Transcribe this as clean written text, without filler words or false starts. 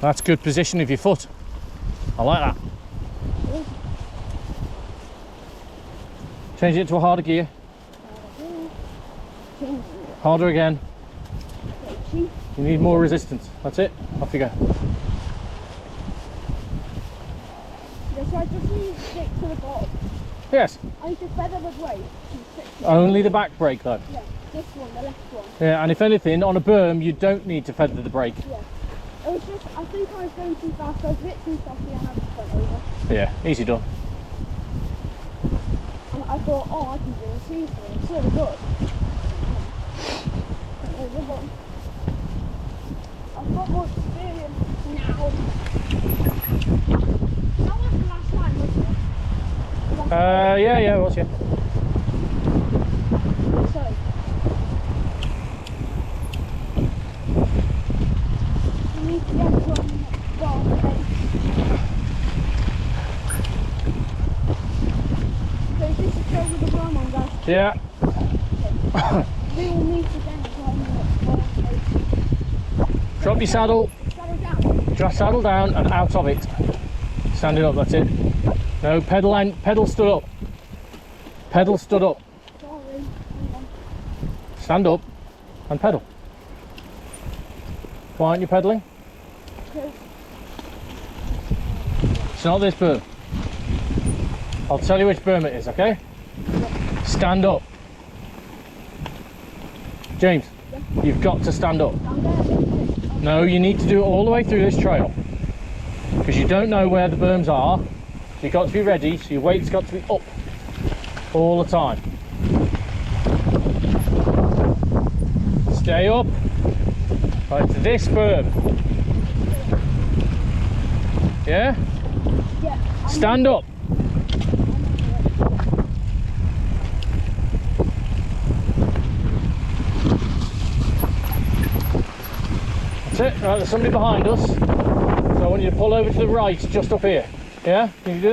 That's good position of your foot. I like that. Change it to a harder gear. Harder again. You need more resistance. That's it. Off you go. So I just need to stick to the bottom. Yes. I need to feather the brake. Only the back brake though. Yeah, this one, the left one. Yeah, and if anything, on a berm, you don't need to feather the brake. Yeah. It was just, I think I was going too fast. I was a bit too fast and I had to front over. Yeah, easy done. And I thought, oh, I can do this easily. It's really good. I've got more experience now. That was the last time, wasn't it? Yeah, it was, yeah. So, you need to get from bar to base. So is this a trail with the worm on, guys? Yeah. We will need to then climb the bar to base. Drop your saddle. Saddle down. Just saddle down and out of it. Standing up, that's it. No, pedal stood up. Pedal stood up. Sorry. Hang on. Stand up and pedal. Why aren't you pedaling? Because It's not this berm. I'll tell you which berm it is, okay? Stand up. James, you've got to stand up. down there. No, you need to do it all the way through this trail. Because you don't know where the berms are. So you've got to be ready, so your weight's got to be up all the time. Stay up. Right, to this berm. Yeah? Yeah. Stand up. That's it. Right, there's somebody behind us. So I want you to pull over to the right, just up here. Yeah? Can you do that?